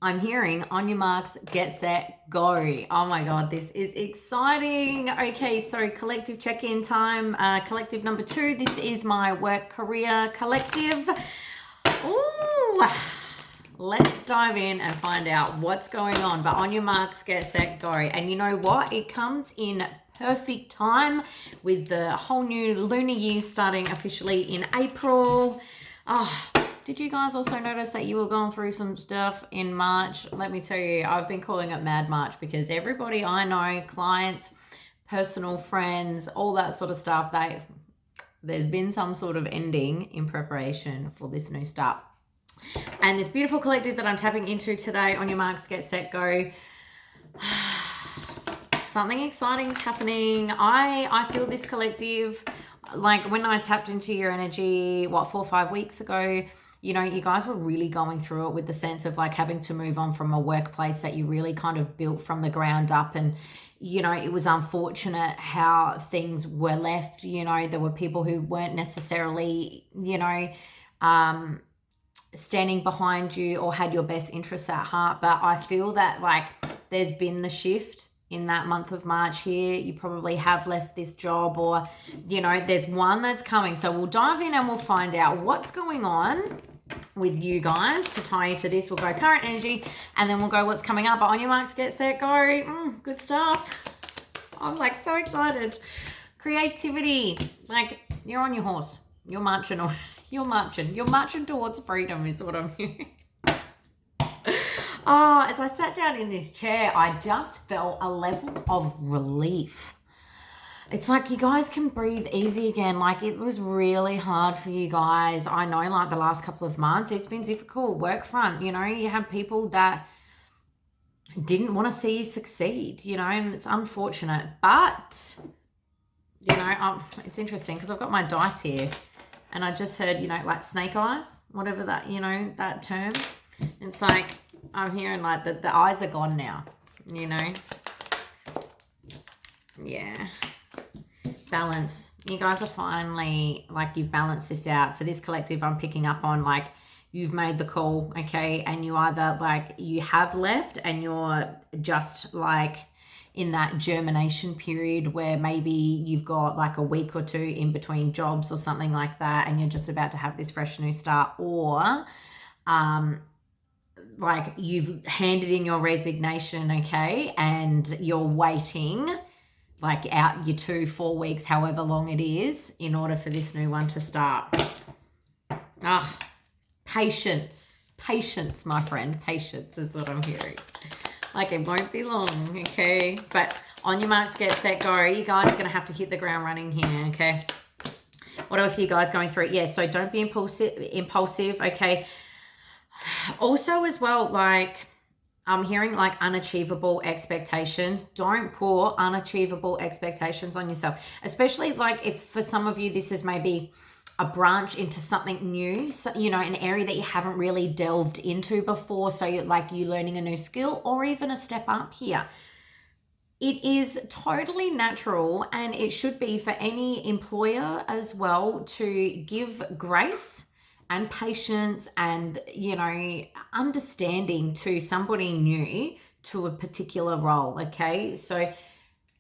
I'm hearing on your marks, get set, go. Oh my God, this is exciting. Okay, so collective check-in time. Collective number 2. This is my work career collective. Ooh, let's dive in and find out what's going on. But on your marks, get set, go. And you know what? It comes in perfect time with the whole new lunar year starting officially in April. Did you guys also notice that you were going through some stuff in March? Let me tell you, I've been calling it Mad March because everybody I know, clients, personal friends, all that sort of stuff, there's been some sort of ending in preparation for this new start. And this beautiful collective that I'm tapping into today, on your marks, get set, go. Something exciting is happening. I feel this collective, like when I tapped into your energy, 4 or 5 weeks ago, you know, you guys were really going through it with the sense of like having to move on from a workplace that you really kind of built from the ground up. And, you know, it was unfortunate how things were left. You know, there were people who weren't necessarily, you know, standing behind you or had your best interests at heart. But I feel that like there's been the shift in that month of March here. You probably have left this job, or, you know, there's one that's coming. So we'll dive in and we'll find out what's going on with you guys to tie into this. We'll go current energy and then we'll go what's coming up. But on your marks, get set, go. Good stuff. I'm like so excited. Creativity. Like you're on your horse. You're marching towards freedom is what I'm hearing. As I sat down in this chair, I just felt a level of relief. It's like you guys can breathe easy again. Like it was really hard for you guys. I know like the last couple of months, it's been difficult work front. You know, you have people that didn't want to see you succeed, you know, and it's unfortunate. But, you know, it's interesting because I've got my dice here and I just heard, you know, like snake eyes, whatever that, you know, that term. It's like I'm hearing like the eyes are gone now, you know. Yeah. Balance. You guys are finally, like, you've balanced this out. For this collective, I'm picking up on, like, you've made the call, okay? And you either, like, you have left and you're just, like, in that germination period where maybe you've got, like, a week or two in between jobs or something like that and you're just about to have this fresh new start. Or, like, you've handed in your resignation, okay? And you're waiting like out your 2-4 weeks, however long it is, in order for this new one to start. Patience, my friend. Patience is what I'm hearing. Like it won't be long, okay? But on your marks, get set, go. You guys are going to have to hit the ground running here, okay? What else are you guys going through? Yeah, so don't be impulsive, okay? Also as well, like, I'm hearing like unachievable expectations. Don't put unachievable expectations on yourself, especially like if for some of you this is maybe a branch into something new, so, you know, an area that you haven't really delved into before. So you're learning a new skill or even a step up here. It is totally natural and it should be for any employer as well to give grace and patience and, you know, understanding to somebody new to a particular role, okay? So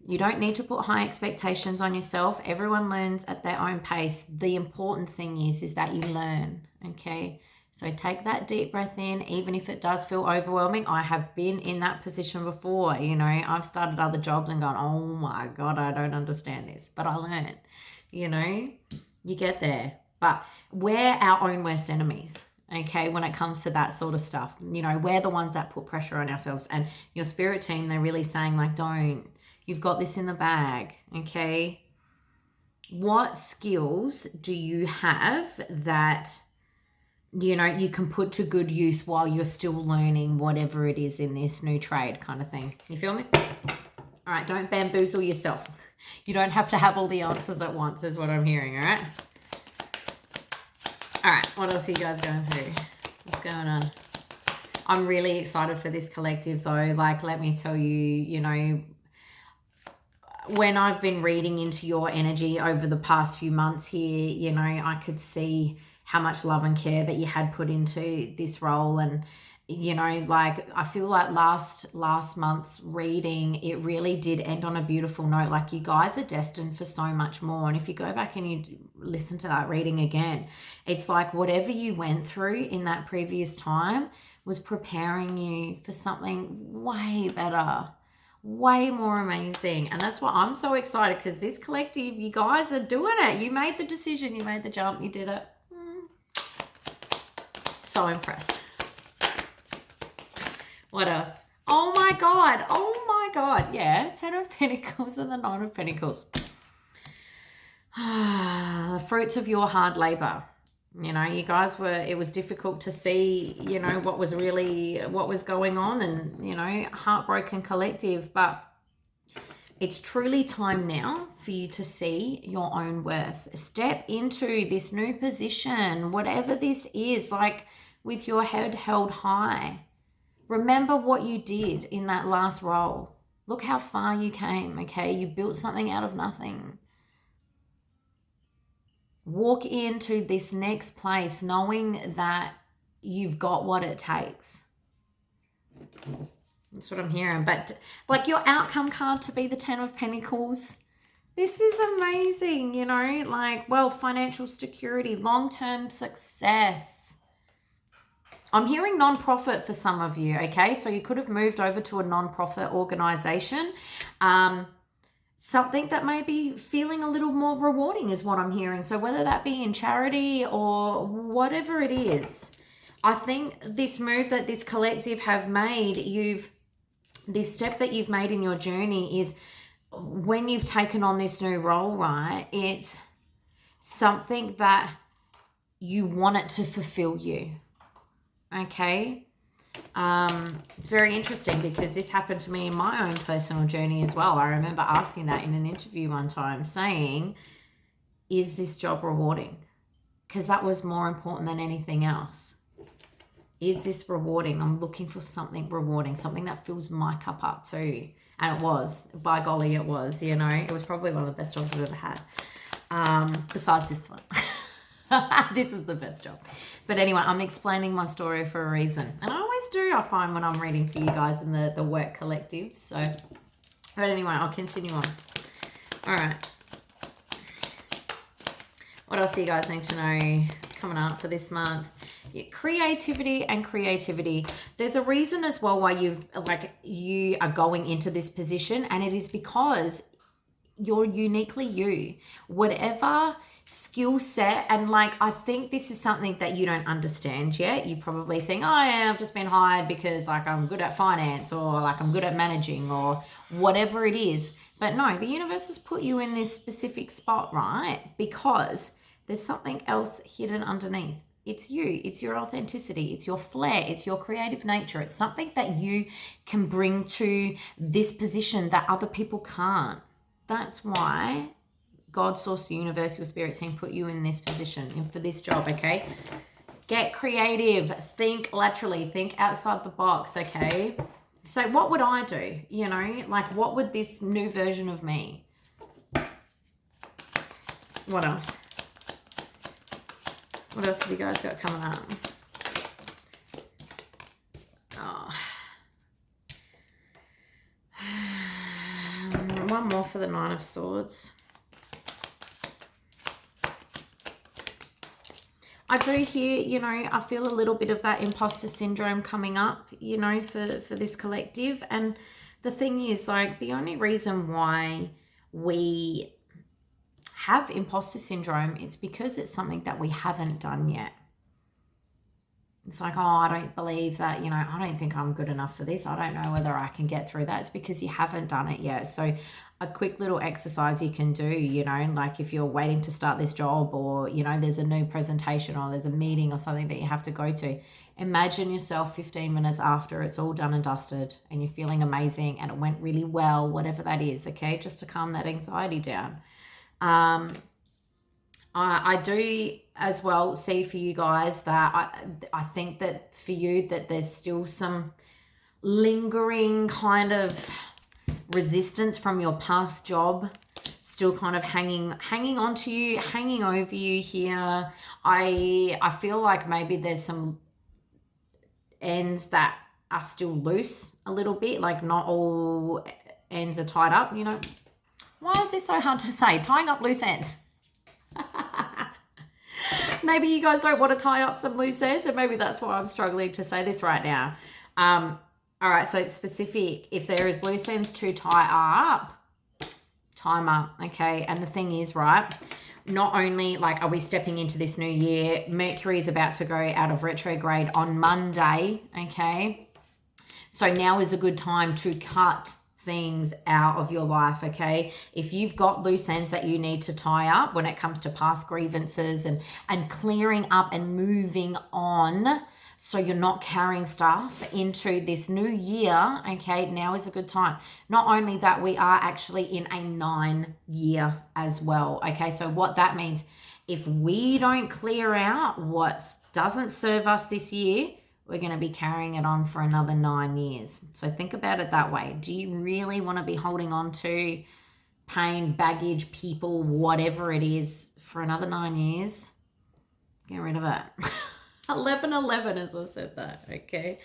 you don't need to put high expectations on yourself. Everyone learns at their own pace. The important thing is that you learn, okay? So take that deep breath in, even if it does feel overwhelming. I have been in that position before, you know. I've started other jobs and gone, oh my God, I don't understand this. But I learned, you know. You get there. But we're our own worst enemies, okay, when it comes to that sort of stuff. You know, we're the ones that put pressure on ourselves. And your spirit team, they're really saying, like, don't. You've got this in the bag, okay? What skills do you have that, you know, you can put to good use while you're still learning whatever it is in this new trade kind of thing? You feel me? All right, don't bamboozle yourself. You don't have to have all the answers at once is what I'm hearing, all right? All right, what else are you guys going through? What's going on? I'm really excited for this collective though. Like, let me tell you, you know, when I've been reading into your energy over the past few months here, you know, I could see how much love and care that you had put into this role. And, you know, like I feel like last month's reading, it really did end on a beautiful note. Like, you guys are destined for so much more. And if you go back and you listen to that reading again, it's like whatever you went through in that previous time was preparing you for something way better, way more amazing. And that's why I'm so excited, because this collective, you guys are doing it. You made the decision, you made the jump, you did it. So impressed. What else? Oh my God. Oh my God. Yeah. 10 of Pentacles and the 9 of Pentacles. The fruits of your hard labor. You know, you guys it was difficult to see, you know, what was going on, and, you know, heartbroken collective, but it's truly time now for you to see your own worth. Step into this new position, whatever this is, like with your head held high. Remember what you did in that last role. Look how far you came, okay? You built something out of nothing. Walk into this next place knowing that you've got what it takes. That's what I'm hearing. But like, your outcome card to be the 10 of Pentacles. This is amazing, you know, like wealth, financial security, long-term success. I'm hearing non-profit for some of you, okay? So you could have moved over to a non-profit organization. Something that may be feeling a little more rewarding is what I'm hearing. So whether that be in charity or whatever it is, I think this move that this collective have made, this step that you've made in your journey is when you've taken on this new role, right? It's something that you want it to fulfill you. Okay. Very interesting, because this happened to me in my own personal journey as well. I remember asking that in an interview one time, saying, is this job rewarding? Because that was more important than anything else. Is this rewarding? I'm looking for something rewarding, something that fills my cup up too. And it was, by golly, it was, you know, it was probably one of the best jobs I've ever had. Besides this one. This is the best job. But anyway, I'm explaining my story for a reason. And I always do, I find, when I'm reading for you guys in the work collective. So, but anyway, I'll continue on. All right. What else do you guys need to know coming up for this month? Yeah, creativity and creativity. There's a reason as well why you are going into this position, and it is because you're uniquely you. Whatever skill set, and like, I think this is something that you don't understand yet. You probably think, oh yeah, I've just been hired because like I'm good at finance, or like I'm good at managing, or whatever it is. But no, the universe has put you in this specific spot, right? Because there's something else hidden underneath. It's you, it's your authenticity, it's your flair, it's your creative nature. It's something that you can bring to this position that other people can't. That's why God, source, the universe, your spirit team put you in this position and for this job, okay? Get creative, think laterally, think outside the box, okay? So what would I do? You know, like, what would this new version of me? What else? What else have you guys got coming up? Oh. One more for the 9 of Swords. I do hear, you know, I feel a little bit of that imposter syndrome coming up, you know, for this collective. And the thing is, like, the only reason why we have imposter syndrome, it's because it's something that we haven't done yet. It's like, oh, I don't believe that, you know, I don't think I'm good enough for this. I don't know whether I can get through that. It's because you haven't done it yet. So a quick little exercise you can do, you know, like if you're waiting to start this job, or, you know, there's a new presentation or there's a meeting or something that you have to go to. Imagine yourself 15 minutes after it's all done and dusted and you're feeling amazing and it went really well, whatever that is, okay, just to calm that anxiety down. I do as well see for you guys that I think that for you that there's still some lingering kind of resistance from your past job, still kind of hanging on to you, hanging over you here. I feel like maybe there's some ends that are still loose a little bit, like not all ends are tied up, you know. Why is this so hard to say? Tying up loose ends. Maybe you guys don't want to tie up some loose ends, and maybe that's why I'm struggling to say this right now. All right, so it's specific. If there is loose ends to tie up, time up, okay? And the thing is, right, not only like are we stepping into this new year, Mercury is about to go out of retrograde on Monday, okay? So now is a good time to cut things out of your life, okay? If you've got loose ends that you need to tie up when it comes to past grievances and clearing up and moving on, so you're not carrying stuff into this new year, okay, now is a good time. Not only that, we are actually in a 9-year as well, okay? So what that means, if we don't clear out what doesn't serve us this year, we're going to be carrying it on for another 9 years. So think about it that way. Do you really want to be holding on to pain, baggage, people, whatever it is for another 9 years? Get rid of it. 11/11 as I said that, okay?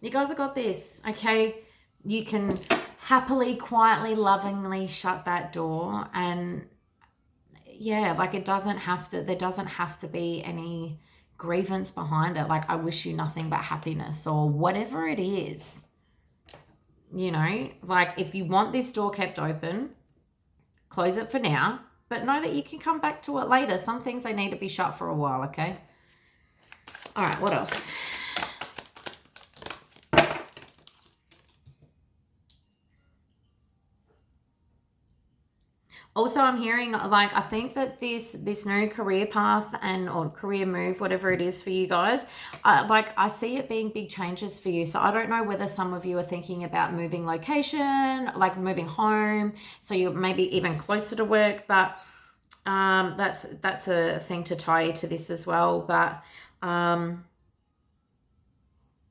You guys have got this, okay? You can happily, quietly, lovingly shut that door, and yeah, like there doesn't have to be any grievance behind it. Like, I wish you nothing but happiness or whatever it is, you know? Like, if you want this door kept open, close it for now, but know that you can come back to it later. Some things, they need to be shut for a while, okay? All right, what else? Also, I'm hearing, like, I think that this new career path or career move, whatever it is for you guys, like, I see it being big changes for you. So I don't know whether some of you are thinking about moving location, like moving home, so you're maybe even closer to work, but that's a thing to tie you to this as well. But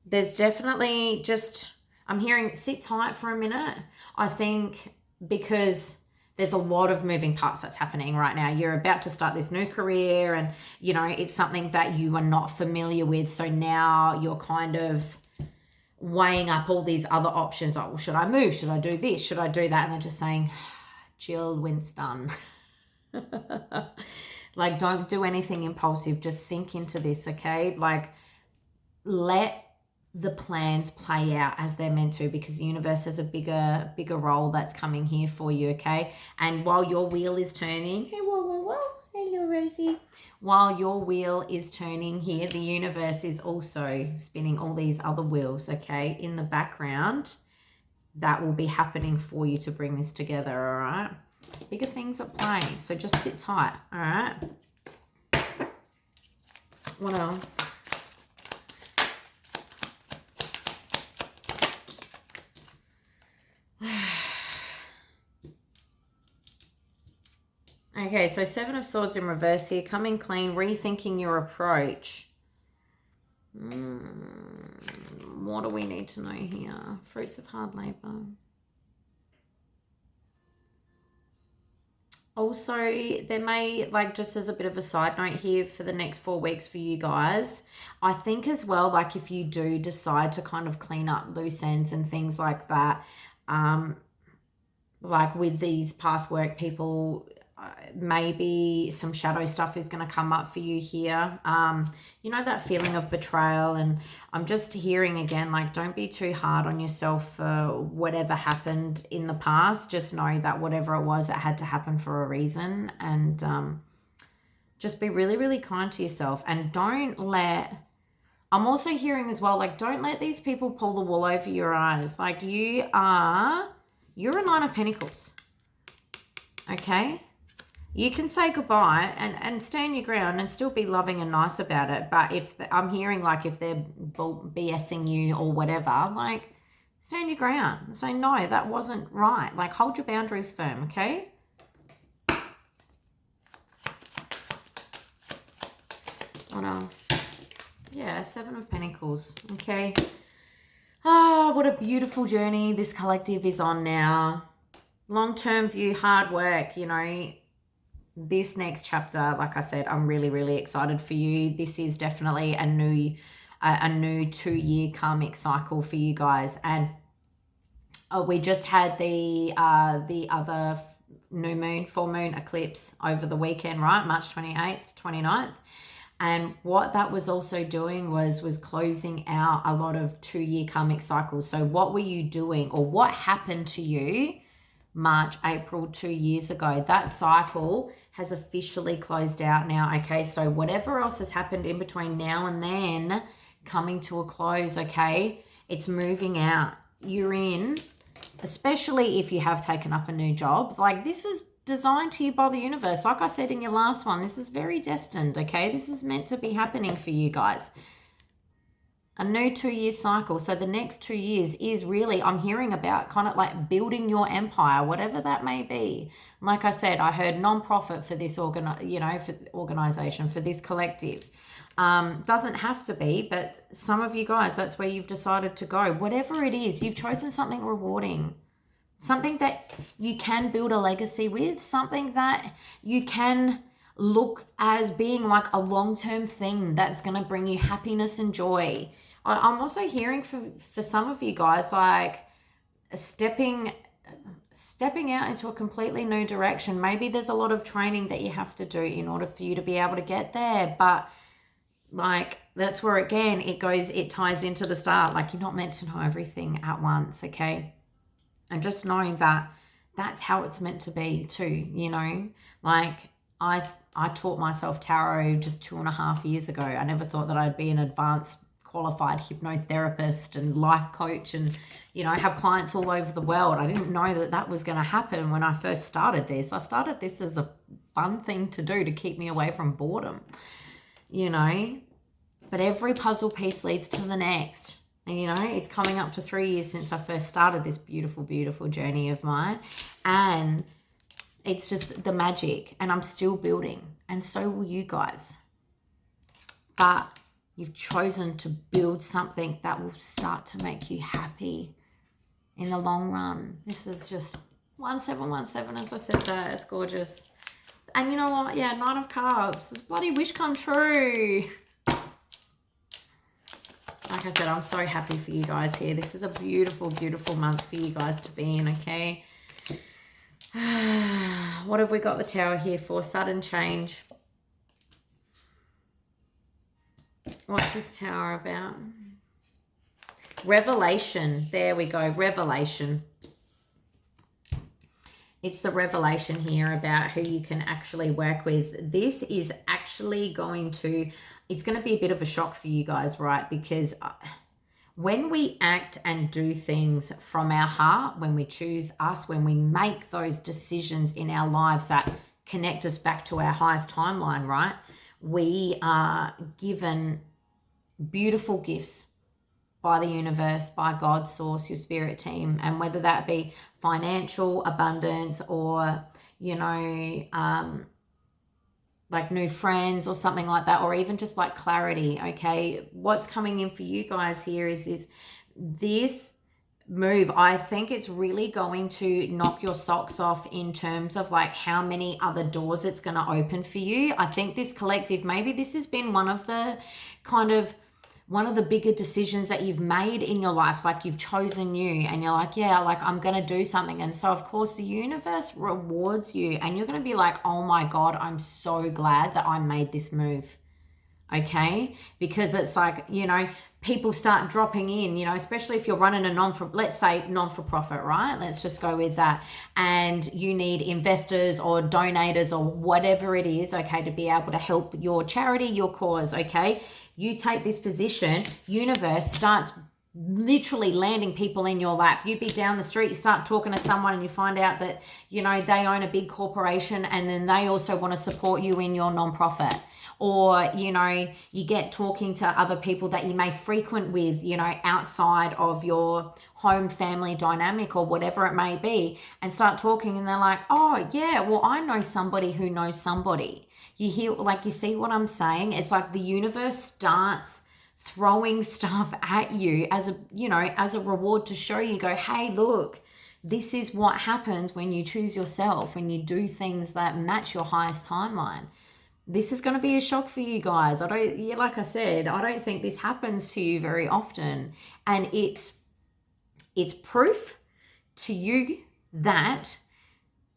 there's definitely just, I'm hearing sit tight for a minute, I think, because there's a lot of moving parts that's happening right now. You're about to start this new career, and, you know, it's something that you are not familiar with. So now you're kind of weighing up all these other options. Oh, well, should I move? Should I do this? Should I do that? And they're just saying, Jill, Winston. Like, don't do anything impulsive. Just sink into this, okay? Like, let the plans play out as they're meant to, because the universe has a bigger role that's coming here for you, okay? And while your wheel is turning, hey, whoa, hello, Rosie. While your wheel is turning here, the universe is also spinning all these other wheels, okay, in the background that will be happening for you to bring this together, all right? Bigger things at play, so just sit tight, all right? What else? Okay, so 7 of Swords in reverse here. Coming clean, rethinking your approach. What do we need to know here? Fruits of hard labor. Also, there may, like, just as a bit of a side note here for the next 4 weeks for you guys, I think as well, like, if you do decide to kind of clean up loose ends and things like that, like with these past work people, maybe some shadow stuff is going to come up for you here. You know, that feeling of betrayal. And I'm just hearing again, like, don't be too hard on yourself for whatever happened in the past. Just know that whatever it was, it had to happen for a reason. And just be really, really kind to yourself. And don't let, I'm also hearing as well, like, don't let these people pull the wool over your eyes. Like, you're a 9 of Pentacles. Okay? You can say goodbye and stand your ground and still be loving and nice about it. But I'm hearing, like, if they're BSing you or whatever, like, stand your ground and say, no, that wasn't right. Like, hold your boundaries firm, okay? What else? Yeah, 7 of Pentacles, okay? Ah, what a beautiful journey this collective is on now. Long-term view, hard work, you know. This next chapter, like I said, I'm really, really excited for you. This is definitely a new a new 2-year karmic cycle for you guys. And we just had the other new moon, full moon eclipse over the weekend, right? March 28th, 29th. And what that was also doing was closing out a lot of 2-year karmic cycles. So what were you doing, or what happened to you March, April 2 years ago? That cycle has officially closed out now, okay? So whatever else has happened in between now and then coming to a close, okay? It's moving out. You're in, especially if you have taken up a new job. Like, this is designed to you by the universe. Like I said in your last one, this is very destined, okay? This is meant to be happening for you guys. A new 2-year cycle. So the next 2 years is really, I'm hearing about kind of like building your empire, whatever that may be. Like I said, I heard non-profit for this organization, for this collective. Doesn't have to be, but some of you guys, that's where you've decided to go. Whatever it is, you've chosen something rewarding. Something that you can build a legacy with, something that you can look as being like a long-term thing that's going to bring you happiness and joy. I'm also hearing for some of you guys, like stepping out into a completely new direction. Maybe there's a lot of training that you have to do in order for you to be able to get there. But like, that's where, again, it ties into the start. Like, you're not meant to know everything at once, okay? And just knowing that that's how it's meant to be too, you know? Like, I taught myself tarot just 2.5 years ago. I never thought that I'd be an advanced qualified hypnotherapist and life coach and, you know, have clients all over the world. I didn't know that that was going to happen when I first started this. I started this as a fun thing to do to keep me away from boredom, you know? But every puzzle piece leads to the next. And, you know, it's coming up to 3 years since I first started this beautiful, beautiful journey of mine. And it's just the magic. And I'm still building. And so will you guys. But you've chosen to build something that will start to make you happy in the long run. This is just 1717, as I said that. It's gorgeous. And you know what? Yeah, Nine of Cups. It's bloody wish come true. Like I said, I'm so happy for you guys here. This is a beautiful, beautiful month for you guys to be in, okay? What have we got the Tower here for? Sudden change. What's this Tower about? Revelation. There we go. Revelation. It's the revelation here about who you can actually work with. This is actually going to... It's going to be a bit of a shock for you guys, right? Because when we act and do things from our heart, when we choose us, when we make those decisions in our lives that connect us back to our highest timeline, right? We are given beautiful gifts by the universe, by God, source, your spirit team. And whether that be financial abundance or, you know, like new friends or something like that, or even just like clarity, okay? What's coming in for you guys here is this move. I think it's really going to knock your socks off in terms of like how many other doors it's going to open for you. I think this collective, maybe this has been one of the bigger decisions that you've made in your life. Like, you've chosen you and you're like, yeah, like I'm going to do something. And so of course the universe rewards you and you're going to be like, oh my God, I'm so glad that I made this move. Okay. Because it's like, you know, people start dropping in, you know, especially if you're running a non-for-profit, right? Let's just go with that. And you need investors or donators or whatever it is, okay, to be able to help your charity, your cause, okay? You take this position, universe starts literally landing people in your lap. You'd be down the street, you start talking to someone and you find out that, you know, they own a big corporation and then they also want to support you in your nonprofit. Or, you know, you get talking to other people that you may frequent with, you know, outside of your home family dynamic or whatever it may be, and start talking and they're like, oh yeah, well, I know somebody who knows somebody. You hear, like, you see what I'm saying? It's like the universe starts throwing stuff at you as a, you know, as a reward to show you, go, hey, look, this is what happens when you choose yourself, when you do things that match your highest timeline. This is going to be a shock for you guys. Like I said, I don't think this happens to you very often. And it's proof to you that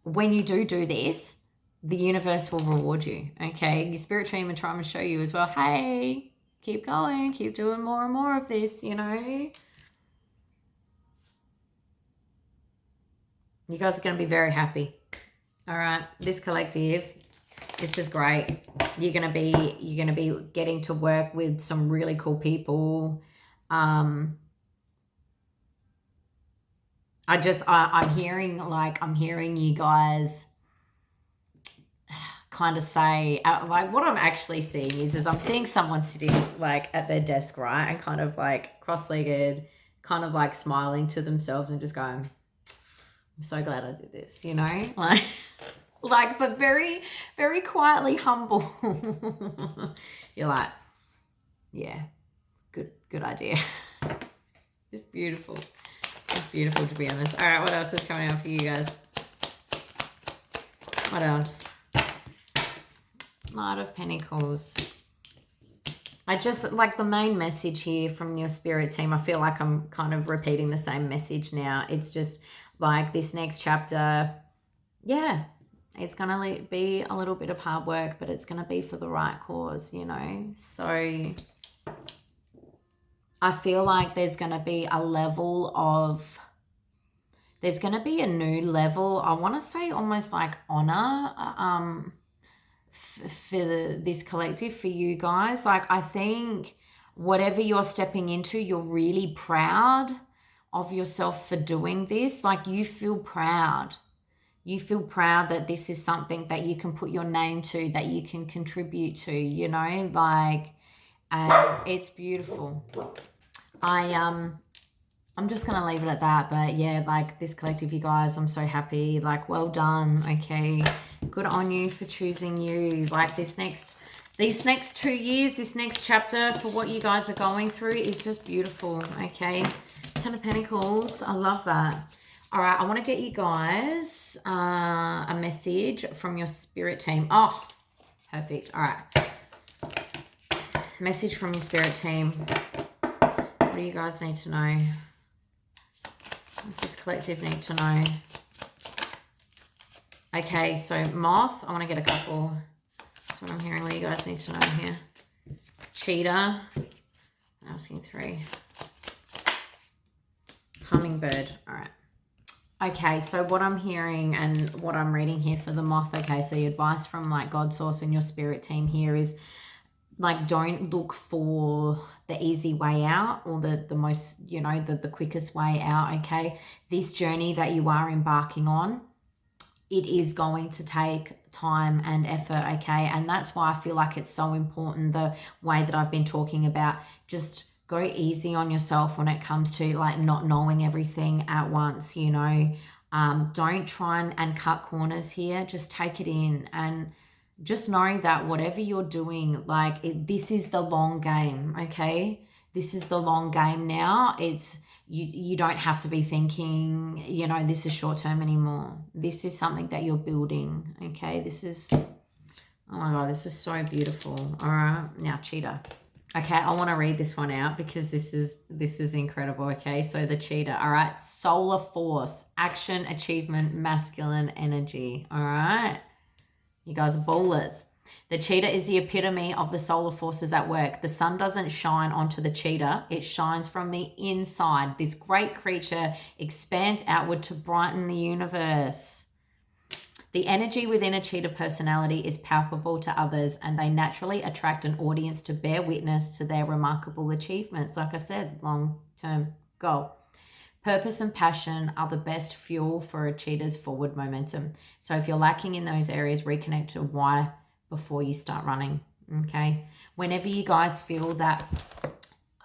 when you do this, the universe will reward you, okay? Your spirit team are trying to show you as well, hey, keep going, keep doing more and more of this, you know? You guys are going to be very happy. All right, this collective, this is great. You're going to be getting to work with some really cool people. I'm hearing you guys kind of say, like, what I'm actually seeing is I'm seeing someone sitting like at their desk, right, and kind of like cross-legged, kind of like smiling to themselves and just going, I'm so glad I did this, you know, like, but very, very quietly humble. You're like, yeah, good idea. It's beautiful. It's beautiful, to be honest. All right, what else is coming out for you guys? What else? Knight of Pentacles. I just, like, the main message here from your spirit team, I feel like I'm kind of repeating the same message now. It's just like this next chapter, yeah, it's going to be a little bit of hard work, but it's going to be for the right cause, you know? So I feel like there's going to be a level of, there's going to be a new level, I want to say almost like honor for this collective, for you guys. Like, I think whatever you're stepping into, you're really proud of yourself for doing this. Like, you feel proud. You feel proud that this is something that you can put your name to, that you can contribute to, you know, like, and it's beautiful. I'm just going to leave it at that. But yeah, like, this collective, you guys, I'm so happy. Like, well done. Okay. Good on you for choosing you. Like, these next 2 years, this next chapter for what you guys are going through is just beautiful. Okay. 10 of Pentacles. I love that. All right. I want to get you guys a message from your spirit team. Oh, perfect. All right. Message from your spirit team. What do you guys need to know? What's this collective need to know? Okay, so Moth, I want to get a couple. That's what I'm hearing. What do you guys need to know here? Cheetah, asking 3. Hummingbird, all right. Okay, so what I'm hearing and what I'm reading here for the Moth, okay, so your advice from like God Source and your spirit team here is, like, don't look for the easy way out or the most, you know, the quickest way out, okay? This journey that you are embarking on, it is going to take time and effort, okay? And that's why I feel like it's so important, the way that I've been talking about, just go easy on yourself when it comes to, like, not knowing everything at once, you know? Don't try and cut corners here. Just take it in and just know that whatever you're doing, like, this is the long game, okay? This is the long game now. It's, you don't have to be thinking, you know, this is short term anymore. This is something that you're building, okay? This is, oh my God, this is so beautiful. All right, now Cheetah. Okay, I want to read this one out because this is incredible, okay? So the Cheetah, all right? Solar force, action, achievement, masculine energy, all right? You guys are ballers. The cheetah is the epitome of the solar forces at work. The sun doesn't shine onto the cheetah. It shines from the inside. This great creature expands outward to brighten the universe. The energy within a cheetah personality is palpable to others, and they naturally attract an audience to bear witness to their remarkable achievements. Like I said, long-term goal. Purpose and passion are the best fuel for a cheetah's forward momentum. So if you're lacking in those areas, reconnect to why before you start running, okay? Whenever you guys feel that,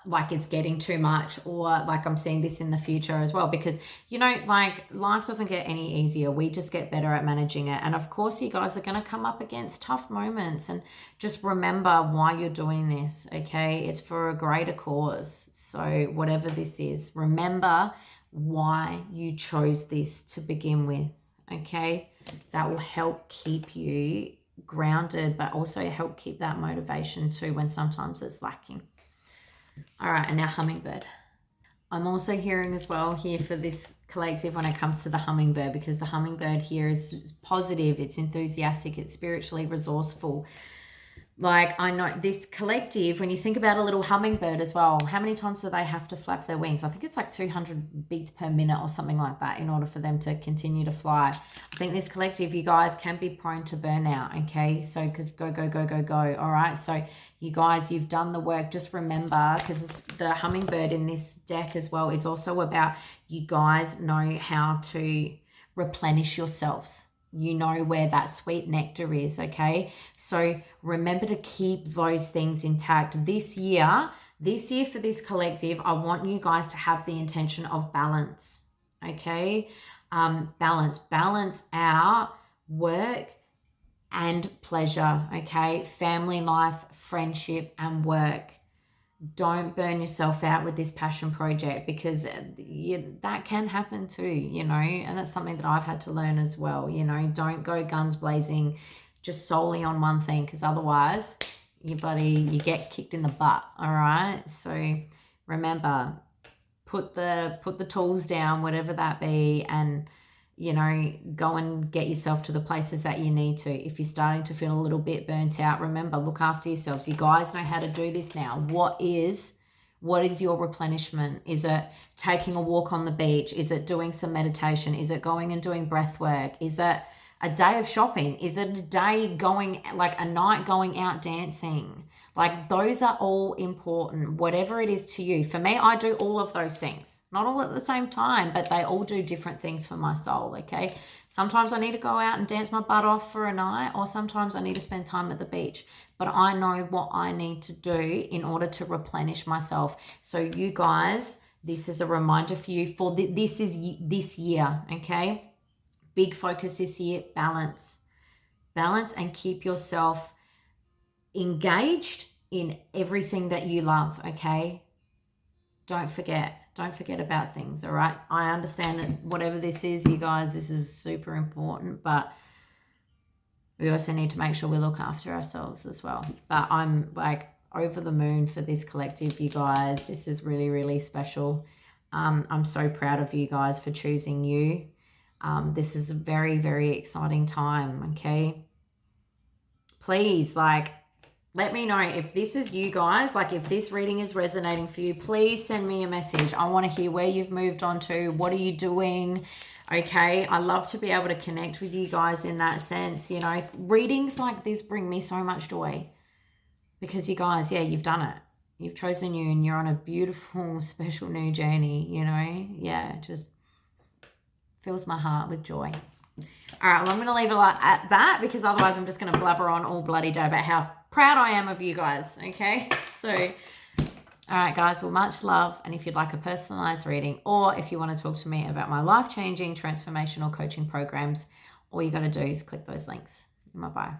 like, it's getting too much, or like I'm seeing this in the future as well, because, you know, like, life doesn't get any easier. We just get better at managing it. And of course, you guys are going to come up against tough moments, and just remember why you're doing this, okay? It's for a greater cause. So whatever this is, remember why you chose this to begin with, okay? That will help keep you grounded, but also help keep that motivation too when sometimes it's lacking. All right, and now hummingbird. I'm also hearing as well here for this collective when it comes to the hummingbird, because the hummingbird here is positive, it's enthusiastic, it's spiritually resourceful. Like, I know this collective, when you think about a little hummingbird as well, how many times do they have to flap their wings? I think it's like 200 beats per minute or something like that in order for them to continue to fly. I think this collective, you guys can be prone to burnout, okay? So, because go, go, go, go, go, all right? So, you guys, you've done the work. Just remember, because the hummingbird in this deck as well is also about you guys know how to replenish yourselves. You know where that sweet nectar is, okay? So remember to keep those things intact. This year for this collective, I want you guys to have the intention of balance, okay? Balance out work and pleasure, okay? Family life, friendship, and work. Don't burn yourself out with this passion project, because that can happen too, and that's something that I've had to learn as well. Don't go guns blazing just solely on one thing, because otherwise you get kicked in the butt. All right, so remember, put the tools down, whatever that be, and go and get yourself to the places that you need to. If you're starting to feel a little bit burnt out, remember, look after yourselves. You guys know how to do this now. What is your replenishment? Is it taking a walk on the beach? Is it doing some meditation? Is it going and doing breath work? Is it a day of shopping? Is it a day a night going out dancing? Like, those are all important, whatever it is to you. For me, I do all of those things. Not all at the same time, but they all do different things for my soul, okay? Sometimes I need to go out and dance my butt off for a night, or sometimes I need to spend time at the beach. But I know what I need to do in order to replenish myself. So you guys, this is a reminder for you for this year, okay? Big focus this year, balance. Balance, and keep yourself engaged in everything that you love, okay? Don't forget about things, all right? I understand that whatever this is, you guys, this is super important, but we also need to make sure we look after ourselves as well. But I'm like over the moon for this collective, you guys. This is really, really special. I'm so proud of you guys for choosing you. This is a very, very exciting time, okay? Please, let me know if this is you guys, if this reading is resonating for you. Please send me a message. I want to hear where you've moved on to. What are you doing? Okay, I love to be able to connect with you guys in that sense. Readings like this bring me so much joy, because you guys, you've done it. You've chosen you, and you're on a beautiful, special new journey, it just fills my heart with joy. All right, well, I'm going to leave it at that, because otherwise I'm just going to blabber on all bloody day about how proud I am of you guys, okay? So, all right, guys, well, much love. And if you'd like a personalized reading, or if you want to talk to me about my life-changing transformational coaching programs, all you got to do is click those links in my bio.